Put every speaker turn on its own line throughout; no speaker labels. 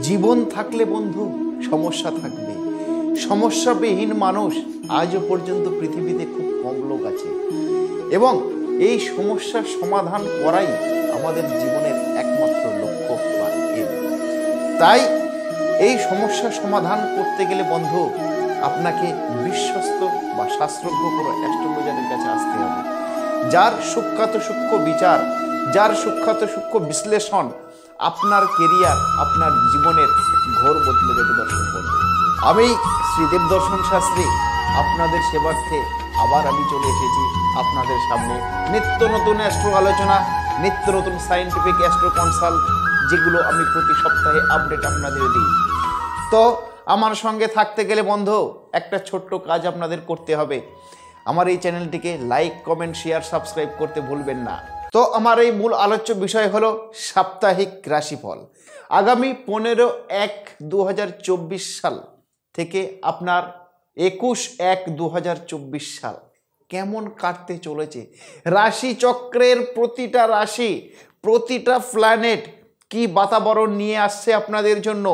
জীবন থাকলে বন্ধু সমস্যা থাকবে। সমস্যাবিহীন মানুষ আজও পর্যন্ত পৃথিবীতে খুব কম লোক আছে, এবং এই সমস্যার সমাধান করাই আমাদের জীবনের একমাত্র লক্ষ্য বা এম। তাই এই সমস্যার সমাধান করতে গেলে বন্ধু আপনাকে বিশ্বস্ত বা শাস্ত্রজ্ঞ কোনো অ্যাস্ট্রোলজারের কাছে আসতে হবে, যার সূক্ষ্মাত সূক্ষ্ম বিচার, যার সূক্ষ্মাত সূক্ষ্ম বিশ্লেষণ আপনার কেরিয়ার, আপনার জীবনের ঘোর বদলে দেবে। দর্শন বন্ধু, আমি শ্রীদেব দর্শন শাস্ত্রী আপনাদের সেবার্থে আবার আমি চলে এসেছি আপনাদের সামনে। নিত্য নতুন অ্যাস্ট্রো আলোচনা, নিত্য নতুন সায়েন্টিফিক অ্যাস্ট্রো কনসাল্ট, যেগুলো আমি প্রতি সপ্তাহে আপডেট আপনাদের দিই। তো আমার সঙ্গে থাকতে গেলে বন্ধু একটা ছোট্ট কাজ আপনাদের করতে হবে। আমার এই চ্যানেলটিকে লাইক, কমেন্ট, শেয়ার, সাবস্ক্রাইব করতে ভুলবেন না। তো আমার এই মূল আলোচ্য বিষয় হলো সাপ্তাহিক রাশিফল। আগামী 15/1/2024 সাল থেকে আপনার 21/1/2024 সাল কেমন কাটতে চলেছে, রাশি চক্রের প্রতিটা রাশি, প্রতিটা প্ল্যানেট কি বাতাবরণ নিয়ে আসছে আপনাদের জন্য,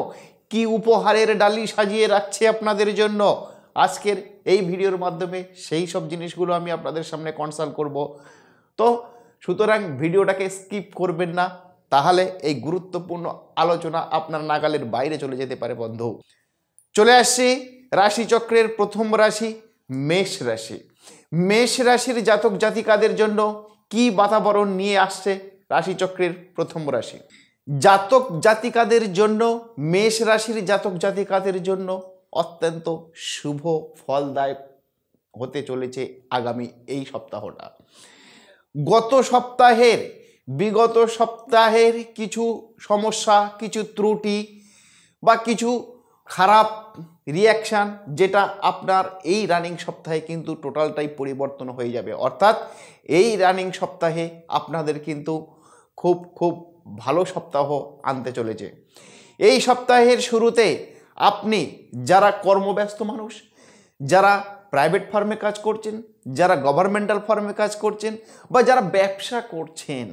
কি উপহারের ডালি সাজিয়ে রাখছে আপনাদের জন্য, আজকের এই ভিডিওর মাধ্যমে সেই সব জিনিসগুলো আমি আপনাদের সামনে কনসাল্ট করব। তো সুতরাং ভিডিওটাকে স্কিপ করবেন না, তাহলে এই গুরুত্বপূর্ণ আলোচনা আপনার নাগালের বাইরে চলে যেতে পারে বন্ধু। চলে আসছি রাশিচক্রের প্রথম রাশি মেষ রাশি। মেষ রাশির জাতক জাতিকাদের জন্য কি বাতাবরণ নিয়ে আসছে রাশিচক্রের প্রথম রাশি? জাতক জাতিকাদের জন্য, মেষ রাশির জাতক জাতিকাদের জন্য অত্যন্ত শুভ ফলদায়ক হতে চলেছে আগামী এই সপ্তাহটা। বিগত সপ্তাহের কিছু সমস্যা, কিছু ত্রুটি বা কিছু খারাপ রিয়াকশান, যেটা আপনার এই রানিং সপ্তাহে কিন্তু টোটালটাই পরিবর্তন হয়ে যাবে। অর্থাৎ এই রানিং সপ্তাহে আপনাদের কিন্তু খুব খুব ভালো সপ্তাহ আনতে চলেছে। এই সপ্তাহের শুরুতে আপনি যারা কর্মব্যস্ত মানুষ, যারা প্রাইভেট ফার্মে কাজ করছেন, যারা গভর্নমেন্টাল ফার্মে কাজ করছেন, বা যারা ব্যবসা করছেন,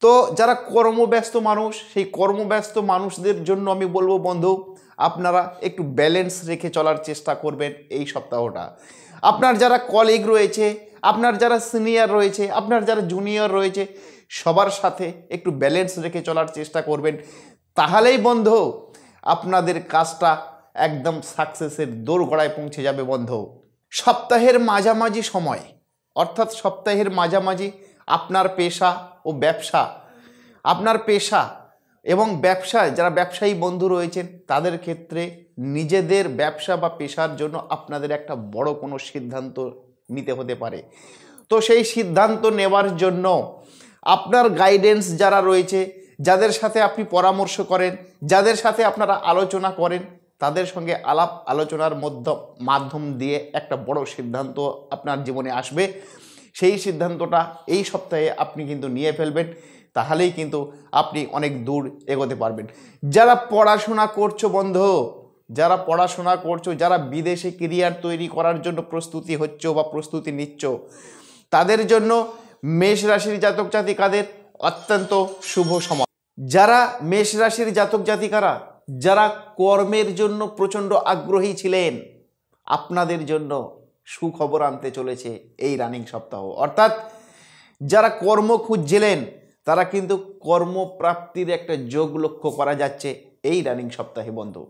তো যারা কর্মব্যস্ত মানুষ, সেই কর্মব্যস্ত মানুষদের জন্য আমি বলবো বন্ধু, আপনারা একটু ব্যালেন্স রেখে চলার চেষ্টা করবেন এই সপ্তাহটা। আপনার যারা কলিগ রয়েছে, আপনার যারা সিনিয়র রয়েছে, আপনার যারা জুনিয়র রয়েছে, সবার সাথে একটু ব্যালেন্স রেখে চলার চেষ্টা করবেন। তাহলেই বন্ধু আপনাদের কাজটা একদম সাকসেসের দোরগোড়ায় পৌঁছে যাবে বন্ধু। সপ্তাহের মাঝামাঝি সময়, অর্থাৎ সপ্তাহের মাঝামাঝি আপনার পেশা ও ব্যবসা, আপনার পেশা এবং ব্যবসায় যারা ব্যবসায়ী বন্ধু রয়েছেন তাদের ক্ষেত্রে নিজেদের ব্যবসা বা পেশার জন্য আপনাদের একটা বড় কোনো সিদ্ধান্ত নিতে হতে পারে। তো সেই সিদ্ধান্ত নেওয়ার জন্য আপনার গাইডেন্স যারা রয়েছে, যাদের সাথে আপনি পরামর্শ করেন, যাদের সাথে আপনারা আলোচনা করেন, তাদের সঙ্গে আলাপ আলোচনার মাধ্যম দিয়ে একটা বড় সিদ্ধান্ত আপনার জীবনে আসবে। সেই সিদ্ধান্তটা এই সপ্তাহে আপনি কিন্তু নিয়ে ফেলবেন, তাহলেই কিন্তু আপনি অনেক দূর এগোতে পারবেন। যারা পড়াশোনা করছো বন্ধু, যারা পড়াশোনা করছো, যারা বিদেশে কেরিয়ার তৈরি করার জন্য প্রস্তুতি হচ্ছ বা প্রস্তুতি নিচ্ছ, তাদের জন্য মেষ রাশির জাতক জাতিকাদের অত্যন্ত শুভ সময়। যারা মেষ রাশির জাতক জাতিকারা যারা কর্মের জন্য প্রচণ্ড আগ্রহী ছিলেন, আপনাদের জন্য সুখবর আনতে চলেছে এই রানিং সপ্তাহ। অর্থাৎ যারা কর্ম খুঁজছিলেন তারা কিন্তু কর্মপ্রাপ্তির একটা যোগ লক্ষ্য করা যাচ্ছে এই রানিং সপ্তাহে বন্ধু।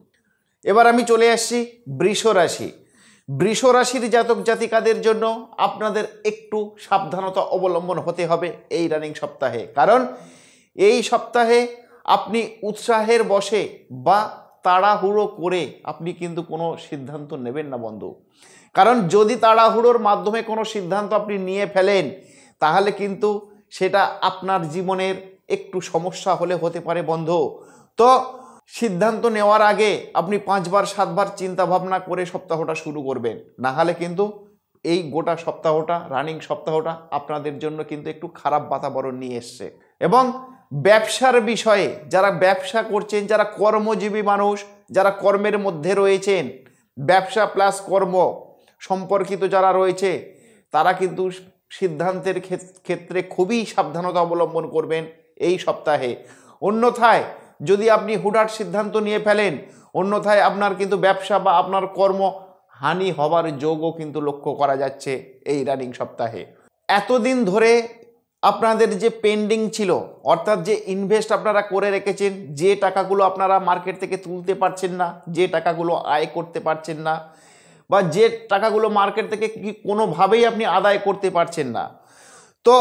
এবার আমি চলে আসছি বৃষ রাশি। বৃষ রাশির জাতক জাতিকাদের জন্য আপনাদের একটু সাবধানতা অবলম্বন হতে হবে এই রানিং সপ্তাহে, কারণ এই সপ্তাহে আপনি উৎসাহের বশে বা তাড়াহুড়ো করে আপনি কিন্তু কোনো সিদ্ধান্ত নেবেন না বন্ধু। কারণ যদি তাড়াহুড়োর মাধ্যমে কোনো সিদ্ধান্ত আপনি নিয়ে ফেলেন, তাহলে কিন্তু সেটা আপনার জীবনের একটু সমস্যা হলে হতে পারে বন্ধু। তো সিদ্ধান্ত নেওয়ার আগে আপনি 5বার 7বার চিন্তা ভাবনা করে সপ্তাহটা শুরু করবেন, না হলে কিন্তু এই গোটা সপ্তাহটা, রানিং সপ্তাহটা আপনাদের জন্য কিন্তু একটু খারাপ বাতাবরণ নিয়ে এসছে। এবং ব্যবসার বিষয়ে যারা ব্যবসা করছেন, যারা কর্মজীবী মানুষ, যারা কর্মের মধ্যে রয়েছেন, ব্যবসা প্লাস কর্ম সম্পর্কিত যারা রয়েছে, তারা কিন্তু সিদ্ধান্তের ক্ষেত্রে খুবই সাবধানতা অবলম্বন করবেন এই সপ্তাহে। অন্যথায় যদি আপনি হুটহাট সিদ্ধান্ত নিয়ে ফেলেন, অন্যথায় আপনার কিন্তু ব্যবসা বা আপনার কর্ম হানি হবার যোগও কিন্তু লক্ষ্য করা যাচ্ছে এই রানিং সপ্তাহে। এতদিন ধরে আপনাদের যে পেন্ডিং ছিল, অর্থাৎ যে ইনভেস্ট আপনারা করে রেখেছেন, যে টাকাগুলো আপনারা মার্কেট থেকে তুলতে পারছেন না, যে টাকাগুলো আয় করতে পারছেন না, বা যে টাকাগুলো মার্কেট থেকে কোনোভাবেই আপনি আদায় করতে পারছেন না, তো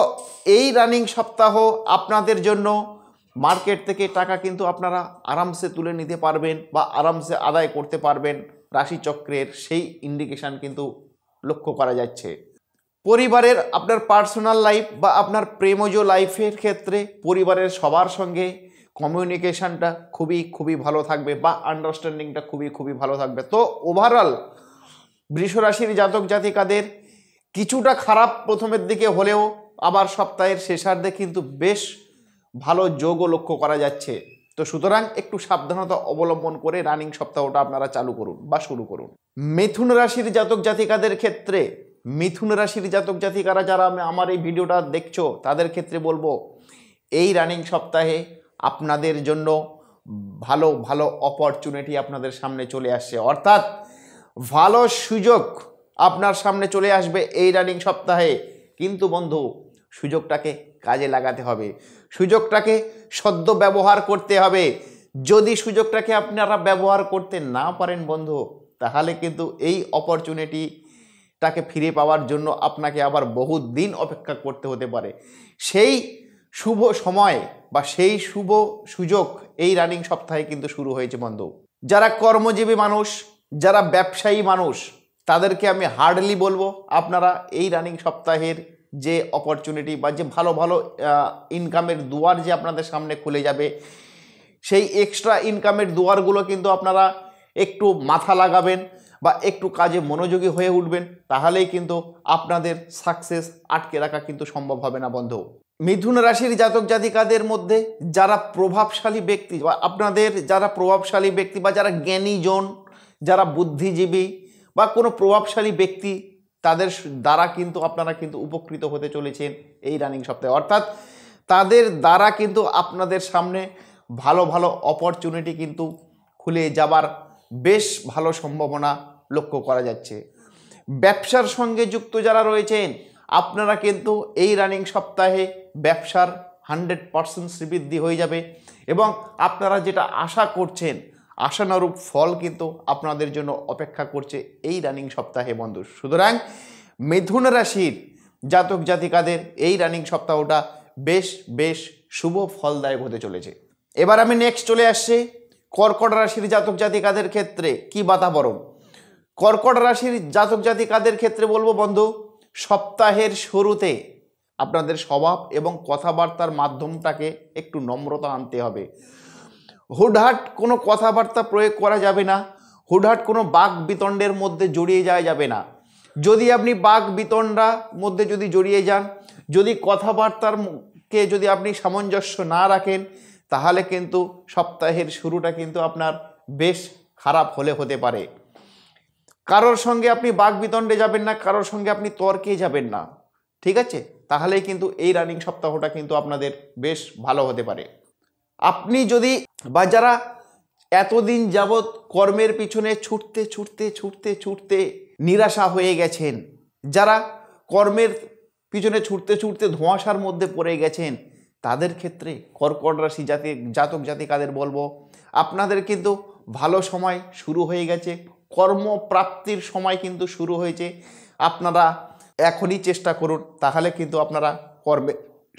এই রানিং সপ্তাহ আপনাদের জন্য মার্কেট থেকে টাকা কিন্তু আপনারা আরামসে তুলে নিতে পারবেন বা আরামসে আদায় করতে পারবেন। রাশিচক্রের সেই ইন্ডিকেশান কিন্তু লক্ষ্য করা যাচ্ছে। পরিবারের আপনার পার্সোনাল লাইফ বা আপনার প্রেমজ লাইফের ক্ষেত্রে পরিবারের সবার সঙ্গে কমিউনিকেশানটা খুবই ভালো থাকবে বা আন্ডারস্ট্যান্ডিংটা খুবই ভালো থাকবে। তো ওভারঅল বৃষ রাশির জাতক জাতিকাদের কিছুটা খারাপ প্রথমের দিকে হলেও আবার সপ্তাহের শেষার্ধে কিন্তু বেশ ভালো যোগও লক্ষ্য করা যাচ্ছে। তো সুতরাং একটু সাবধানতা অবলম্বন করে রানিং সপ্তাহটা আপনারা চালু করুন বা শুরু করুন। মিথুন রাশির জাতক জাতিকাদের ক্ষেত্রে, মিথুন রাশির জাতক জাতিকারা যারা আমার এই ভিডিওটা দেখছো তাদের ক্ষেত্রে বলবো, এই রানিং সপ্তাহে আপনাদের জন্য ভালো অপরচুনিটি আপনাদের সামনে চলে আসছে, অর্থাৎ ভালো সুযোগ আপনার সামনে চলে আসবে এই রানিং সপ্তাহে। কিন্তু বন্ধু, সুযোগটাকে কাজে লাগাতে হবে, সুযোগটাকে সদ্য ব্যবহার করতে হবে। যদি সুযোগটাকে আপনারা ব্যবহার করতে না পারেন বন্ধু, তাহলে কিন্তু এই অপরচুনিটিটাকে ফিরে পাওয়ার জন্য আপনাকে আবার বহুত দিন অপেক্ষা করতে হতে পারে। সেই শুভ সময় বা সেই শুভ সুযোগ এই রানিং সপ্তাহে কিন্তু শুরু হয়েছে বন্ধু। যারা কর্মজীবী মানুষ, যারা ব্যবসায়ী মানুষ, তাদেরকে আমি হার্ডলি বলবো আপনারা এই রানিং সপ্তাহের যে অপরচুনিটি বা যে ভালো ইনকামের দুয়ার যে আপনাদের সামনে খুলে যাবে, সেই এক্সট্রা ইনকামের দুয়ারগুলো কিন্তু আপনারা একটু মাথা লাগাবেন বা একটু কাজে মনোযোগী হয়ে উঠবেন, তাহলেই কিন্তু আপনাদের সাকসেস আটকে রাখা কিন্তু সম্ভব হবে না বন্ধু। মিথুন রাশির জাতক জাতিকাদের মধ্যে যারা প্রভাবশালী ব্যক্তি বা আপনাদের যারা প্রভাবশালী ব্যক্তি বা যারা জ্ঞানীজন, যারা বুদ্ধিজীবী বা কোনো প্রভাবশালী ব্যক্তি, তাদের দ্বারা কিন্তু আপনারা কিন্তু উপকৃত হতে চলেছেন এই রানিং সপ্তাহে, অর্থাৎ তাদের দ্বারা কিন্তু আপনাদের সামনে ভালো অপরচুনিটি কিন্তু খুলে যাবার বেশ ভালো সম্ভাবনা লক্ষ্য করা যাচ্ছে। ব্যবসার সঙ্গে যুক্ত যারা রয়েছেন, আপনারা কিন্তু এই রানিং সপ্তাহে ব্যবসার 100% শ্রীবৃদ্ধি হয়ে যাবে এবং আপনারা যেটা আশা করছেন আশানুরূপ ফল কিন্তু আপনাদের জন্য অপেক্ষা করছে এই রানিং সপ্তাহে বন্ধু। সুতরাং মিথুন রাশির জাতক জাতিকাদের এই রানিং সপ্তাহটা বেশ শুভ ফলদায়ক হতে চলেছে। এবার আমি নেক্সট চলে আসছি কর্কট রাশির জাতক জাতিকাদের ক্ষেত্রে কি বাতাবরণ। কর্কট রাশির জাতক জাতিকাদের ক্ষেত্রে বলবো বন্ধু, সপ্তাহের শুরুতে আপনাদের স্বভাব এবং কথাবার্তার মাধ্যমটাকে একটু নম্রতা আনতে হবে। হুটহাট কোনো কথাবার্তা প্রয়োগ করা যাবে না, হুটহাট কোনো বাক বিতণ্ডের মধ্যে জড়িয়ে যাওয়া যাবে না। যদি আপনি বাক বিতণ্ডার মধ্যে যদি জড়িয়ে যান, যদি কথাবার্তারকে যদি আপনি সামঞ্জস্য না রাখেন, তাহলে কিন্তু সপ্তাহের শুরুটা কিন্তু আপনার বেশ খারাপ হতে পারে। কারোর সঙ্গে আপনি বাক বিতণ্ডে যাবেন না, কারোর সঙ্গে আপনি তর্কে যাবেন না, ঠিক আছে? তাহলেই কিন্তু এই রানিং সপ্তাহটা কিন্তু আপনাদের বেশ ভালো হতে পারে। আপনি যদি বা যারা এতদিন যাবৎ কর্মের পিছনে ছুটতে নিরাশা হয়ে গেছেন, যারা কর্মের পিছনে ছুটতে ধোঁয়াশার মধ্যে পড়ে গেছেন, তাদের ক্ষেত্রে কর্কট রাশি জাতক জাতিকাদের বলবো, আপনাদের কিন্তু ভালো সময় শুরু হয়ে গেছে, কর্মপ্রাপ্তির সময় কিন্তু শুরু হয়েছে। আপনারা এখনই চেষ্টা করুন, তাহলে কিন্তু আপনারা কর্মে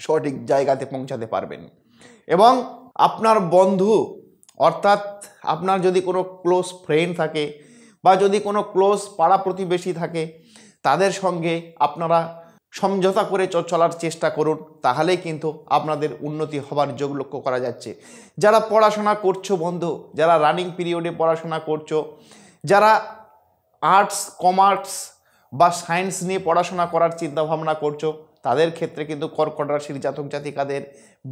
সঠিক জায়গাতে পৌঁছাতে পারবেন। এবং আপনার বন্ধু, অর্থাৎ আপনার যদি কোনো ক্লোজ ফ্রেন্ড থাকে বা যদি কোনো ক্লোজ পাড়া প্রতিবেশী থাকে, তাদের সঙ্গে আপনারা সমঝোতা করে চলার চেষ্টা করুন, তাহলেই কিন্তু আপনাদের উন্নতি হবার যোগ লক্ষ্য করা যাচ্ছে। যারা পড়াশোনা করছো বন্ধু, যারা রানিং পিরিয়ডে পড়াশোনা করছো, যারা আর্টস কমার্স বা সায়েন্স নিয়ে পড়াশোনা করার চিন্তাভাবনা করছো, তাদের ক্ষেত্রে কিন্তু কর্কট রাশির জাতক জাতিকাদের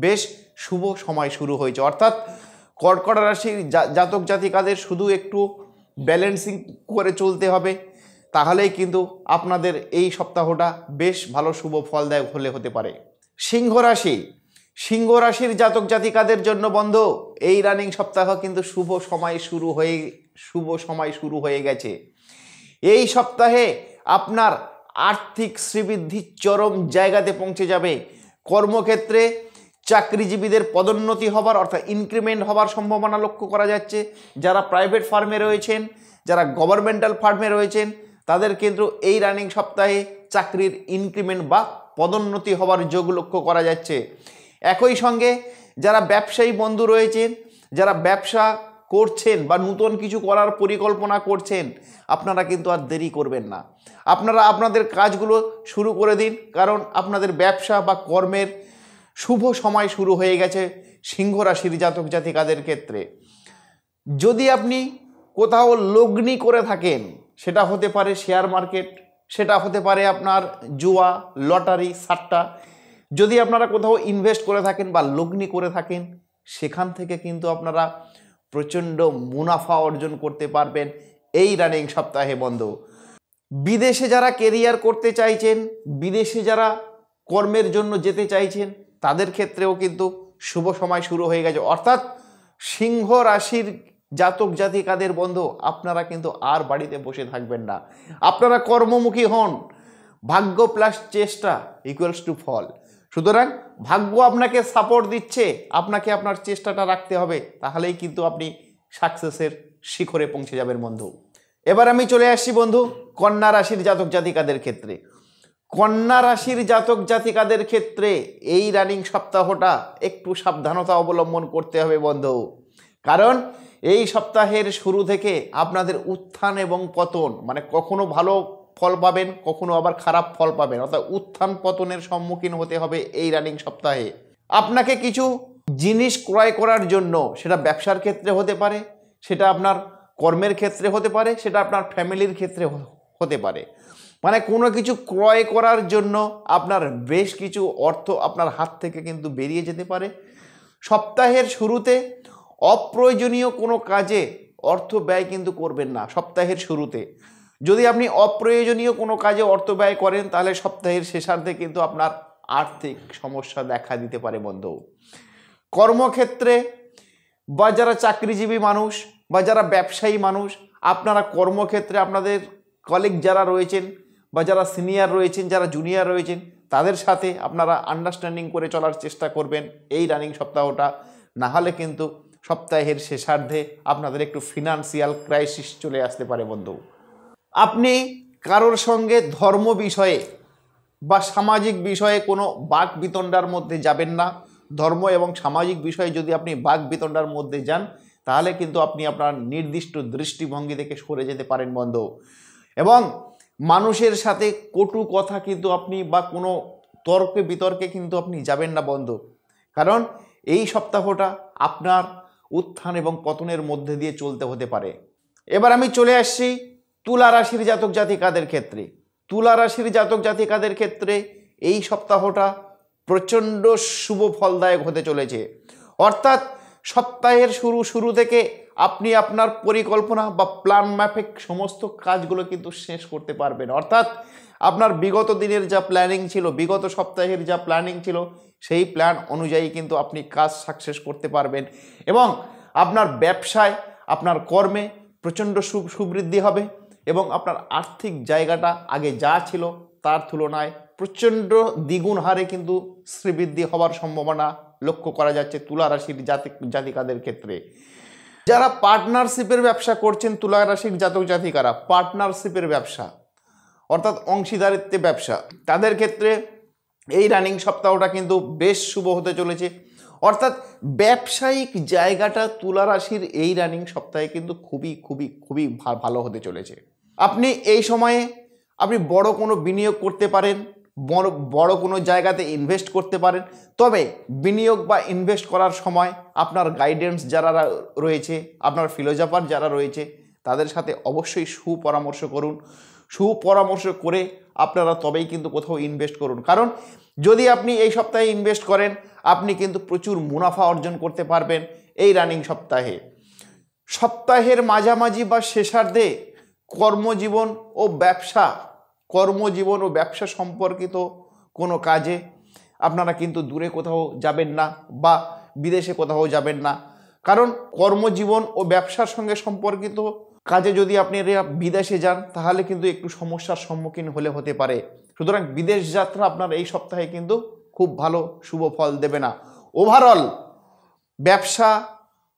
বেশ শুভ সময় শুরু হয়েছে। অর্থাৎ কর্কট রাশির জাতক জাতিকাদের শুধু একটু ব্যালেন্সিং করে চলতে হবে, তাহলেই কিন্তু আপনাদের এই সপ্তাহটা বেশ ভালো শুভ ফলদায়ক হতে পারে। সিংহ রাশি, সিংহ রাশির জাতক জাতিকাদের জন্য বন্ধু এই রানিং সপ্তাহ কিন্তু শুভ সময় শুরু হয়ে গেছে। এই সপ্তাহে আপনার আর্থিক শ্রীবৃদ্ধি চরম জায়গাতে পৌঁছে যাবে। কর্মক্ষেত্রে চাকরিজীবীদের পদোন্নতি হবার অর্থাৎ ইনক্রিমেন্ট হবার সম্ভাবনা লক্ষ্য করা যাচ্ছে। যারা প্রাইভেট ফার্মে রয়েছেন, যারা গভর্নমেন্টাল ফার্মে রয়েছেন, তাদের কিন্তু এই রানিং সপ্তাহে চাকরির ইনক্রিমেন্ট বা পদোন্নতি হবার যোগ লক্ষ্য করা যাচ্ছে। একই সঙ্গে যারা ব্যবসায়ী বন্ধু রয়েছেন, যারা ব্যবসা করছেন বা নতুন কিছু করার পরিকল্পনা করছেন, আপনারা কিন্তু আর দেরি করবেন না। আপনারা আপনাদের কাজগুলো শুরু করে দিন, কারণ আপনাদের ব্যবসা বা কর্মের শুভ সময় শুরু হয়ে গেছে সিংহ রাশির জাতক জাতিকাদের ক্ষেত্রে। যদি আপনি কোথাও লগ্নি করে থাকেন, সেটা হতে পারে শেয়ার মার্কেট, সেটা হতে পারে আপনার জুয়া, লটারি, সাট্টা, যদি আপনারা কোথাও ইনভেস্ট করে থাকেন বা লগ্নি করে থাকেন, সেখান থেকে কিন্তু আপনারা প্রচণ্ড মুনাফা অর্জন করতে পারবেন এই রানিং সপ্তাহে বন্ধু। বিদেশে যারা কেরিয়ার করতে চাইছেন, বিদেশে যারা কর্মের জন্য যেতে চাইছেন, তাদের ক্ষেত্রেও কিন্তু শুভ সময় শুরু হয়ে গেছে। অর্থাৎ সিংহ রাশির জাতক জাতিকাদের বন্ধু আপনারা কিন্তু আর বাড়িতে বসে থাকবেন না, আপনারা কর্মমুখী হন। ভাগ্য প্লাস চেষ্টা ইকুয়ালস টু ফল। সুতরাং ভাগ্য আপনাকে সাপোর্ট দিচ্ছে, আপনাকে আপনার চেষ্টাটা রাখতে হবে, তাহলেই কিন্তু আপনি সাকসেসের শিখরে পৌঁছে যাবেন বন্ধু। এবার আমি চলে আসছি বন্ধু কন্যা রাশির জাতক জাতিকাদের ক্ষেত্রে। কন্যা রাশির জাতক জাতিকাদের ক্ষেত্রে এই রানিং সপ্তাহটা একটু সাবধানতা অবলম্বন করতে হবে বন্ধু, কারণ এই সপ্তাহের শুরু থেকে আপনাদের উত্থান এবং পতন, মানে কখনো ভালো ফল পাবেন, কখনো আবার খারাপ ফল পাবেন, অর্থাৎ উত্থান পতনের সম্মুখীন হতে হবে এই রানিং সপ্তাহে। আপনাকে কিছু জিনিস ক্রয় করার জন্য, সেটা ব্যবসার ক্ষেত্রে হতে পারে, সেটা আপনার কর্মের ক্ষেত্রে হতে পারে, সেটা আপনার ফ্যামিলির ক্ষেত্রে হতে পারে, মানে কোনো কিছু ক্রয় করার জন্য আপনার বেশ কিছু অর্থ আপনার হাত থেকে কিন্তু বেরিয়ে যেতে পারে। সপ্তাহের শুরুতে অপ্রয়োজনীয় কোনো কাজে অর্থ ব্যয় কিন্তু করবেন না সপ্তাহের শুরুতে। যদি আপনি অপ্রয়োজনীয় কোনো কাজে অর্থ ব্যয় করেন, তাহলে সপ্তাহের শেষার্ধে কিন্তু আপনার আর্থিক সমস্যা দেখা দিতে পারে বন্ধু। কর্মক্ষেত্রে বা যারা চাকরিজীবী মানুষ বা যারা ব্যবসায়ী মানুষ, আপনারা কর্মক্ষেত্রে আপনাদের কলিগ যারা রয়েছেন বা যারা সিনিয়র রয়েছেন, যারা জুনিয়র রয়েছেন, তাদের সাথে আপনারা আন্ডারস্ট্যান্ডিং করে চলার চেষ্টা করবেন এই রানিং সপ্তাহটা। না হলে কিন্তু সপ্তাহের শেষার্ধে আপনাদের একটু ফিনান্সিয়াল ক্রাইসিস চলে আসতে পারে বন্ধু। আপনি কারোর সঙ্গে ধর্ম বিষয়ে বা সামাজিক বিষয়ে কোনো বাক বিতণ্ডার মধ্যে যাবেন না। ধর্ম এবং সামাজিক বিষয়ে যদি আপনি বাক বিতণ্ডার মধ্যে যান, তাহলে কিন্তু আপনি আপনার নির্দিষ্ট দৃষ্টিভঙ্গি থেকে সরে যেতে পারেন বন্ধু। এবং মানুষের সাথে কটু কথা কিন্তু আপনি বা কোনো তর্কে বিতর্কে কিন্তু আপনি যাবেন না বন্ধু, কারণ এই সপ্তাহটা আপনার উত্থান এবং পতনের মধ্যে দিয়ে চলতে হতে পারে। এবার আমি চলে আসছি তুলা রাশির জাতক জাতিকাদের ক্ষেত্রে। তুলা রাশির জাতক জাতিকাদের ক্ষেত্রে এই সপ্তাহটা প্রচণ্ড শুভ ফলদায়ক হতে চলেছে। অর্থাৎ সপ্তাহের শুরু থেকে আপনি আপনার পরিকল্পনা বা প্ল্যান মাফিক সমস্ত কাজগুলো কিন্তু শেষ করতে পারবেন। অর্থাৎ আপনার বিগত দিনের যা প্ল্যানিং ছিল, বিগত সপ্তাহের যা প্ল্যানিং ছিল, সেই প্ল্যান অনুযায়ী কিন্তু আপনি কাজ সাকসেস করতে পারবেন এবং আপনার ব্যবসায়, আপনার কর্মে প্রচণ্ড সুবৃদ্ধি হবে এবং আপনার আর্থিক জায়গাটা আগে যা ছিল তার তুলনায় প্রচণ্ড দ্বিগুণ হারে কিন্তু শ্রীবৃদ্ধি হওয়ার সম্ভাবনা লক্ষ্য করা যাচ্ছে তুলা রাশির জাতিকাদের ক্ষেত্রে। যারা পার্টনারশিপের ব্যবসা করছেন, তুলা রাশির জাতক জাতিকারা পার্টনারশিপের ব্যবসা অর্থাৎ অংশীদারিত্বে ব্যবসা, তাদের ক্ষেত্রে এই রানিং সপ্তাহটা কিন্তু বেশ শুভ হতে চলেছে। অর্থাৎ ব্যবসায়িক জায়গাটা তুলা রাশির এই রানিং সপ্তাহে কিন্তু খুবই খুবই খুবই ভালো হতে চলেছে। আপনি এই সময়ে আপনি বড় কোনো বিনিয়োগ করতে পারেন, বড় কোনো জায়গাতে ইনভেস্ট করতে পারেন। তবে বিনিয়োগ বা ইনভেস্ট করার সময় আপনার গাইডেন্স যারা রয়েছে, আপনার ফিলোজফার যারা রয়েছে, তাদের সাথে অবশ্যই সুপরামর্শ করুন। সুপরামর্শ করে আপনারা তবেই কিন্তু কোথাও ইনভেস্ট করুন, কারণ যদি আপনি এই সপ্তাহে ইনভেস্ট করেন, আপনি কিন্তু প্রচুর মুনাফা অর্জন করতে পারবেন এই রানিং সপ্তাহে। সপ্তাহের মাঝামাঝি বা শেষার্ধে কর্মজীবন ও ব্যবসা সম্পর্কিত কোনো কাজে আপনারা কিন্তু দূরে কোথাও যাবেন না বা বিদেশে কোথাও যাবেন না, কারণ কর্মজীবন ও ব্যবসার সঙ্গে সম্পর্কিত কাজে যদি আপনি বিদেশে যান তাহলে কিন্তু একটু সমস্যার সম্মুখীন হতে পারে। সুতরাং বিদেশ যাত্রা আপনার এই সপ্তাহে কিন্তু খুব ভালো শুভ ফল দেবে না। ওভারঅল ব্যবসা,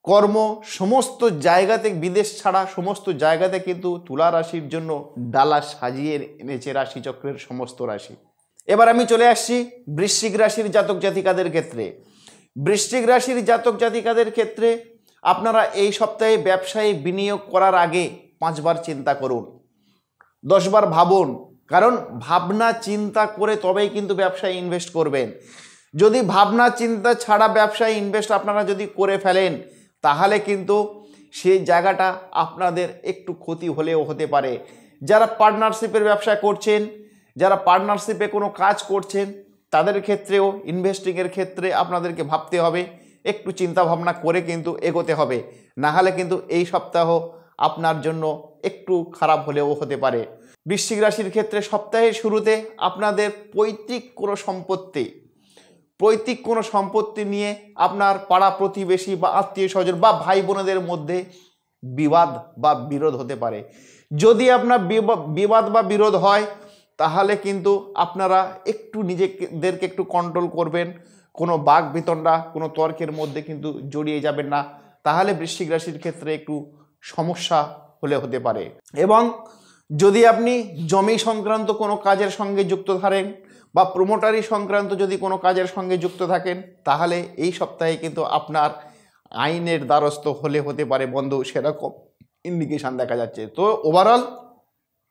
কর্ম সমস্ত জায়গাতে, বিদেশ ছাড়া সমস্ত জায়গাতে কিন্তু তুলা রাশির জন্য ডালা সাজিয়ে এনেছে রাশিচক্রের সমস্ত রাশি। এবার আমি চলে আসছি বৃশ্চিক রাশির জাতক জাতিকাদের ক্ষেত্রে। বৃশ্চিক রাশির জাতক জাতিকাদের ক্ষেত্রে আপনারা এই সপ্তাহে ব্যবসায় বিনিয়োগ করার আগে 5 বার চিন্তা করুন, 10 বার ভাবুন, কারণ ভাবনা চিন্তা করে তবেই কিন্তু ব্যবসায় ইনভেস্ট করবেন। যদি ভাবনা চিন্তা ছাড়া ব্যবসায় ইনভেস্ট আপনারা যদি করে ফেলেন তাহলে কিন্তু সেই জায়গাটা আপনাদের একটু ক্ষতি হলেও হতে পারে। যারা পার্টনারশিপের ব্যবসা করছেন, যারা পার্টনারশিপে কোনো কাজ করছেন, তাদের ক্ষেত্রেও ইনভেস্টিংয়ের ক্ষেত্রে আপনাদেরকে ভাবতে হবে, একটু চিন্তা ভাবনা করে কিন্তু এগোতে হবে, না হলে কিন্তু এই সপ্তাহ আপনার জন্য একটু খারাপ হলেও হতে পারে। বৃশ্চিক রাশির ক্ষেত্রে সপ্তাহের শুরুতে আপনাদের পৈতৃক কোনো সম্পত্তি নিয়ে আপনার পাড়া প্রতিবেশী বা আত্মীয় স্বজন বা ভাই বোনেদের মধ্যে বিবাদ বা বিরোধ হতে পারে। যদি আপনার বিবাদ বা বিরোধ হয় তাহলে কিন্তু আপনারা একটু নিজেদেরকে একটু কন্ট্রোল করবেন, কোনো বাক বিতণ্ডা, কোনো তর্কের মধ্যে কিন্তু জড়িয়ে যাবেন না, তাহলে বৃশ্চিক রাশির ক্ষেত্রে একটু সমস্যা হতে পারে। এবং যদি আপনি জমি সংক্রান্ত কোনো কাজের সঙ্গে যুক্ত থাকেন বা প্রমোটারি সংক্রান্ত যদি কোনো কাজের সঙ্গে যুক্ত থাকেন তাহলে এই সপ্তাহে কিন্তু আপনার আইনের দ্বারস্থ হতে পারে বন্ধু, সেরকম ইন্ডিকেশন দেখা যাচ্ছে। তো ওভারঅল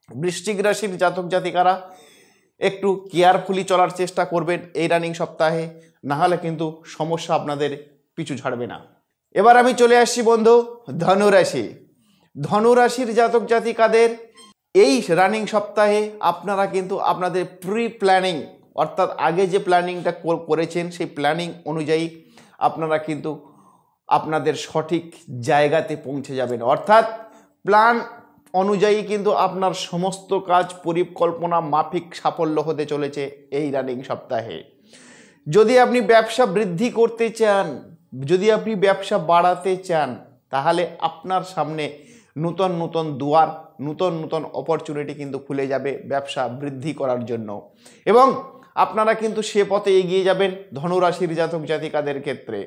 বৃশ্চিক রাশির জাতক জাতিকারা একটু কেয়ারফুলি চলার চেষ্টা করবেন এই রানিং সপ্তাহে, না হলে কিন্তু সমস্যা আপনাদের পিছু ছাড়বে না। এবার আমি চলে আসছি বন্ধু ধনুরাশি। ধনুরাশির জাতক জাতিকাদের এই রানিং সপ্তাহে আপনারা কিন্তু আপনাদের প্রি প্ল্যানিং, অর্থাৎ আগে যে প্ল্যানিংটা করেছেন সেই প্ল্যানিং অনুযায়ী আপনারা কিন্তু আপনাদের সঠিক জায়গাতে পৌঁছে যাবেন, অর্থাৎ প্ল্যান অনুযায়ী কিন্তু আপনার সমস্ত কাজ পরিকল্পনা মাফিক সাফল্য হতে চলেছে এই রানিং সপ্তাহে। যদি আপনি ব্যবসা বৃদ্ধি করতে চান, যদি আপনি ব্যবসা বাড়াতে চান, তাহলে আপনার সামনে নূতন নূতন দুয়ার, নূতন নূতন অপরচুনিটি কিন্তু খুলে যাবে ব্যবসা বৃদ্ধি করার জন্য, এবং আপনারা কিন্তু সে পথে এগিয়ে যাবেন। ধনুরাশির জাতক জাতিকাদের ক্ষেত্রে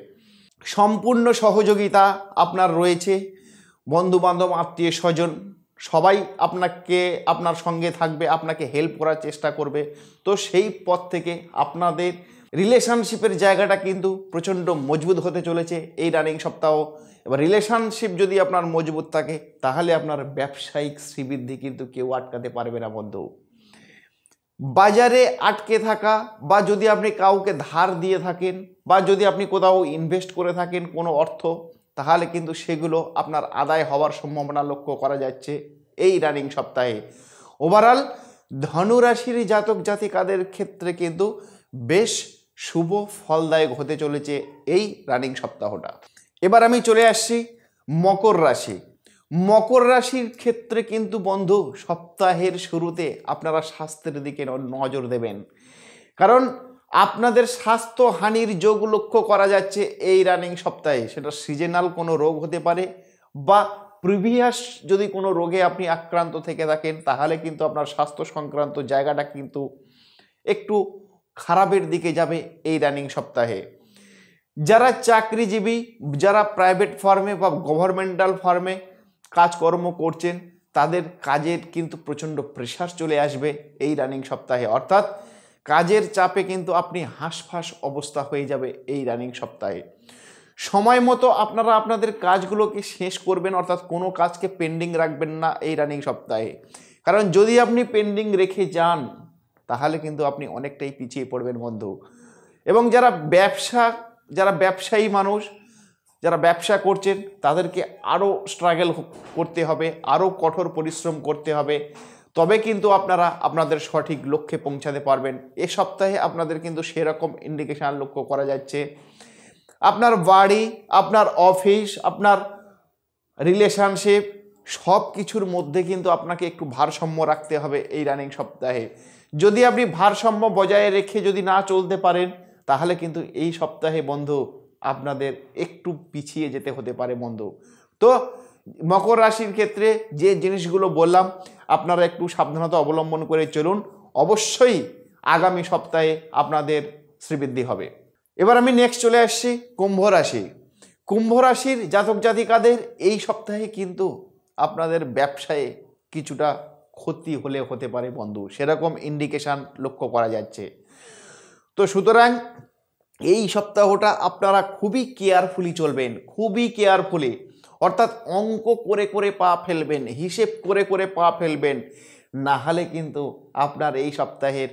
সম্পূর্ণ সহযোগিতা আপনার রয়েছে, বন্ধুবান্ধব আত্মীয় স্বজন সবাই আপনার সঙ্গে থাকবে, আপনাকে হেল্প করার চেষ্টা করবে। তো সেই পথ থেকে আপনাদের রিলেশনশিপের জায়গাটা কিন্তু প্রচণ্ড মজবুত হতে চলেছে এই রানিং সপ্তাহ। এবার রিলেশনশিপ যদি আপনার মজবুত থাকে তাহলে আপনার ব্যবসায়িক শ্রীবৃদ্ধি কিন্তু কেউ আটকাতে পারবে না বন্ধু। বাজারে আটকে থাকা বা যদি আপনি কাউকে ধার দিয়ে থাকেন বা যদি আপনি কোথাও ইনভেস্ট করে থাকেন কোনো অর্থ, তাহলে কিন্তু সেগুলো আপনার আদায় হওয়ার সম্ভাবনা লক্ষ্য করা যাচ্ছে এই রানিং সপ্তাহে। ওভারঅল ধনুরাশির জাতক জাতিকাদের ক্ষেত্রে কিন্তু বেশ শুভ ফলদায়ক হতে চলেছে এই রানিং সপ্তাহটা। এবার আমি চলে আসছি মকর রাশি। মকর রাশির ক্ষেত্রে কিন্তু বন্ধু সপ্তাহের শুরুতে আপনারা স্বাস্থ্যের দিকে নজর দেবেন, কারণ আপনাদের স্বাস্থ্যহানির যোগ লক্ষ্য করা যাচ্ছে এই রানিং সপ্তাহে। সেটা সিজনাল কোনো রোগ হতে পারে বা প্রিভিয়াস যদি কোনো রোগে আপনি আক্রান্ত থেকে থাকেন তাহলে কিন্তু আপনার স্বাস্থ্য সংক্রান্ত জায়গাটা কিন্তু একটু খারাপের দিকে যাবে এই রানিং সপ্তাহে। যারা চাকরিজীবী, যারা প্রাইভেট ফার্মে বা গভর্নমেন্টাল ফার্মে কাজকর্ম করছেন, তাদের কাজের কিন্তু প্রচণ্ড প্রেশার চলে আসবে এই রানিং সপ্তাহে, অর্থাৎ কাজের চাপে কিন্তু আপনি হাঁসফাঁস অবস্থা হয়ে যাবে এই রানিং সপ্তাহে। সময় মতো আপনারা আপনাদের কাজগুলোকে শেষ করবেন, অর্থাৎ কোনো কাজকে পেন্ডিং রাখবেন না এই রানিং সপ্তাহে, কারণ যদি আপনি পেন্ডিং রেখে যান তাহলে কিন্তু আপনি অনেকটাই পিছিয়ে পড়বেন বন্ধু। এবং যারা ব্যবসায়ী মানুষ, যারা ব্যবসা করছেন, তাদেরকে আরও স্ট্রাগল করতে হবে, আরও কঠোর পরিশ্রম করতে হবে, তবে কিন্তু আপনারা আপনাদের সঠিক লক্ষ্যে পৌঁছাতে পারবেন। এ সপ্তাহে আপনাদের কিন্তু সেরকম ইন্ডিকেশন লক্ষ্য করা যাচ্ছে। আপনার বাড়ি, আপনার অফিস, আপনার রিলেশনশিপ সব কিছুর মধ্যে কিন্তু আপনাকে একটু ভারসাম্য রাখতে হবে এই রানিং সপ্তাহে। যদি আপনি ভারসাম্য বজায় রেখে যদি না চলতে পারেন তাহলে কিন্তু এই সপ্তাহে বন্ধু আপনাদের একটু পিছিয়ে যেতে হতে পারে বন্ধু। তো মকর রাশির ক্ষেত্রে যে জিনিসগুলো বললাম আপনারা একটু সাবধানতা অবলম্বন করে চলুন, অবশ্যই আগামী সপ্তাহে আপনাদের শ্রীবৃদ্ধি হবে। এবার আমি নেক্সট চলে আসছি কুম্ভ রাশি। কুম্ভ রাশির জাতক জাতিকাদের এই সপ্তাহে কিন্তু আপনাদের ব্যবসায়ে কিছুটা ক্ষতি হলে হতে পারে বন্ধু, সেরকম ইন্ডিকেশান লক্ষ্য করা যাচ্ছে। তো সুতরাং এই সপ্তাহটা আপনারা খুবই কেয়ারফুলি চলবেন, খুবই কেয়ারফুলি, অর্থাৎ অঙ্ক করে করে পা ফেলবেন, হিসেব করে করে পা ফেলবেন, না হলে কিন্তু আপনার এই সপ্তাহের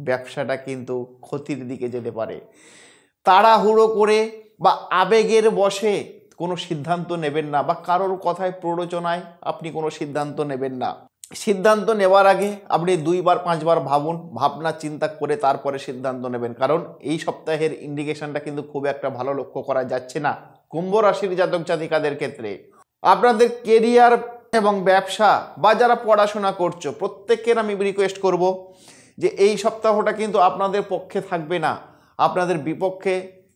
ব্যবসাটা কিন্তু ক্ষতির দিকে যেতে পারে। তাড়াহুড়ো করে বা আবেগের বশে কোনো সিদ্ধান্ত নেবেন না, বা কারোর কথায় প্ররোচনায় আপনি কোনো সিদ্ধান্ত নেবেন না। সিদ্ধান্ত নেওয়ার আগে আপনি 2বার 5বার ভাবুন, ভাবনা চিন্তা করে তারপরে সিদ্ধান্ত নেবেন, কারণ এই সপ্তাহের ইন্ডিকেশনটা কিন্তু খুব একটা ভালো লক্ষ্য করা যাচ্ছে না কুম্ভ রাশির জাতক জাতিকাদের ক্ষেত্রে। আপনাদের কেরিয়ার এবং ব্যবসা বা যারা পড়াশোনা করছো প্রত্যেকের আমি রিকোয়েস্ট করব যে এই সপ্তাহটা কিন্তু আপনাদের পক্ষে থাকবে না, আপনাদের বিপক্ষে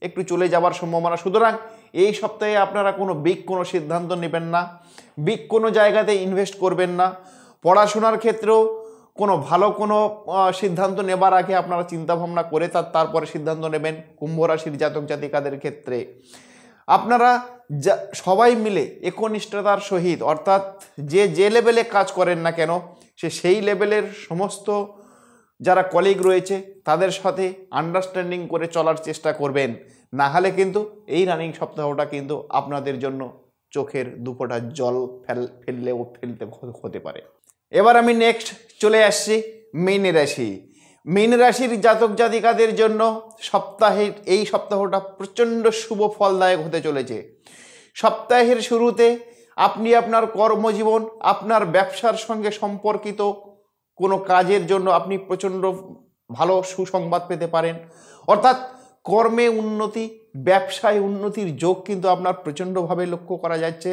একটু চলে যাওয়ার সম্ভাবনা। সুতরাং এই সপ্তাহে আপনারা কোনো সিদ্ধান্ত নেবেন না, কোনো জায়গাতে ইনভেস্ট করবেন না। পড়াশোনার ক্ষেত্রেও ভালো সিদ্ধান্ত নেবার আগে আপনারা চিন্তাভাবনা করে তারপরে সিদ্ধান্ত নেবেন। কুম্ভ রাশির জাতক জাতিকাদের ক্ষেত্রে আপনারা সবাই মিলে একনিষ্ঠতার সহিত, অর্থাৎ যে লেভেলে কাজ করেন না কেন সেই লেভেলের সমস্ত যারা কলিগ রয়েছে তাদের সাথে আন্ডারস্ট্যান্ডিং করে চলার চেষ্টা করবেন, না হলে কিন্তু এই রানিং সপ্তাহটা কিন্তু আপনাদের জন্য চোখের দুফোঁটা জল ফেলতে হতে পারে। এবার আমি নেক্সট চলে আসছি মীন রাশি। মীন রাশির জাতক জাতিকাদের জন্য এই সপ্তাহটা প্রচণ্ড শুভ ফলদায়ক হতে চলেছে। সপ্তাহের শুরুতে আপনি আপনার কর্মজীবন, আপনার ব্যবসার সঙ্গে সম্পর্কিত কোনো কাজের জন্য আপনি প্রচণ্ড ভালো সুসংবাদ পেতে পারেন, অর্থাৎ কর্মে উন্নতি, ব্যবসায় উন্নতির যোগ কিন্তু আপনার প্রচণ্ডভাবে লক্ষ্য করা যাচ্ছে।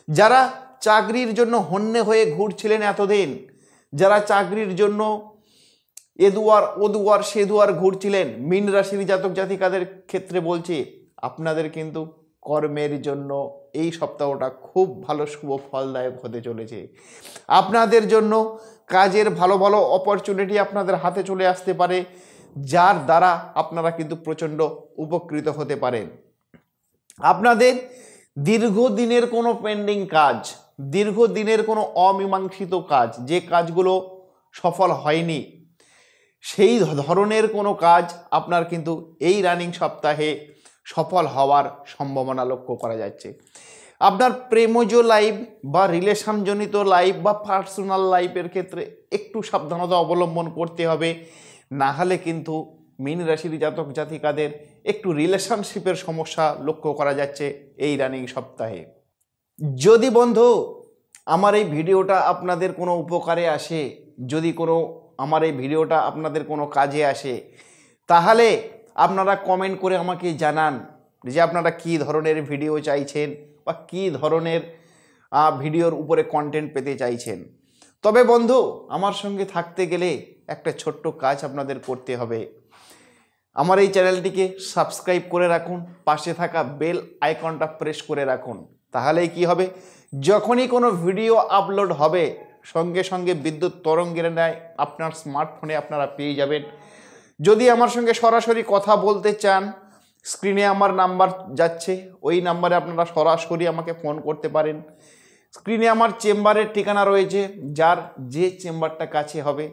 যারা চাকরির জন্য হন্যে হয়ে ঘুরছিলেন এতদিন, যারা চাকরির জন্য এদুয়ার ওদুয়ার সেদুয়ার ঘুরছিলেন, মীন রাশির জাতক জাতিকাদের ক্ষেত্রে বলছি আপনাদের কিন্তু কর্মের জন্য এই সপ্তাহটা খুব ভালো শুভ ফলদায়ক হতে চলেছে। আপনাদের জন্য কাজের ভালো ভালো অপরচুনিটি আপনাদের হাতে চলে আসতে পারে, যার দ্বারা আপনারা কিন্তু প্রচণ্ড উপকৃত হতে পারেন। আপনাদের দীর্ঘদিনের কোনো পেন্ডিং কাজ, দীর্ঘদিনের কোনো অমীমাংসিত কাজ, যে কাজগুলো সফল হয়নি, সেই ধরনের কোনো কাজ আপনার কিন্তু এই রানিং সপ্তাহে সফল হওয়ার সম্ভাবনা লক্ষ্য করা যাচ্ছে। আপনার প্রেমজ লাইফ বা রিলেশনজনিত লাইফ বা পার্সোনাল লাইফের ক্ষেত্রে একটু সাবধানতা অবলম্বন করতে হবে, না হলে কিন্তু মীন রাশির জাতক জাতিকাদের একটু রিলেশনশিপের সমস্যা লক্ষ্য করা যাচ্ছে এই রানিং সপ্তাহে। যদি বন্ধু আমার এই ভিডিওটা আপনাদের কোনো উপকারে আসে, যদি আমার এই ভিডিওটা আপনাদের কোনো কাজে আসে, তাহলে আপনারা কমেন্ট করে আমাকে জানান যে আপনারা কী ধরনের ভিডিও চাইছেন বা কী ধরনের ভিডিওর উপরে কন্টেন্ট পেতে চাইছেন। তবে বন্ধু আমার সঙ্গে থাকতে গেলে একটা ছোট্ট কাজ আপনাদের করতে হবে। আমার এই চ্যানেলটিকে সাবস্ক্রাইব করে রাখুন, পাশে থাকা বেল আইকনটা প্রেস করে রাখুন, তাহলেই কি হবে, যখনই কোনো ভিডিও আপলোড হবে সঙ্গে সঙ্গে বিদ্যুৎ তরঙ্গের ন্যায় আপনার স্মার্টফোনে আপনারা পেয়ে যাবেন। যদি আমার সঙ্গে সরাসরি কথা বলতে চান, স্ক্রিনে আমার নাম্বার যাচ্ছে, ওই নাম্বারে আপনারা সরাসরি আমাকে ফোন করতে পারেন। স্ক্রিনে আমার চেম্বারের ঠিকানা রয়েছে, যার যে চেম্বারটা কাছে হবে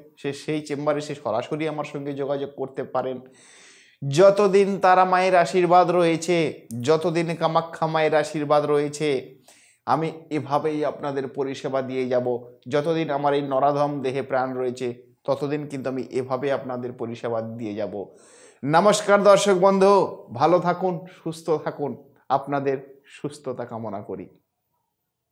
সেই চেম্বারে সরাসরি আমার সঙ্গে যোগাযোগ করতে পারেন। যতদিন তারা মায়ের আশীর্বাদ রয়েছে, যতদিন কামাখ্যা মায়ের আশীর্বাদ রয়েছে, আমি এভাবেই আপনাদের পরিষেবা দিয়ে যাব। যতদিন আমার এই নরাধম দেহে প্রাণ রয়েছে ততদিন কিন্তু আমি এভাবে আপনাদের পরিষেবা দিয়ে যাব। নমস্কার দর্শক বন্ধু, ভালো থাকুন, সুস্থ থাকুন, আপনাদের সুস্থতা কামনা করি।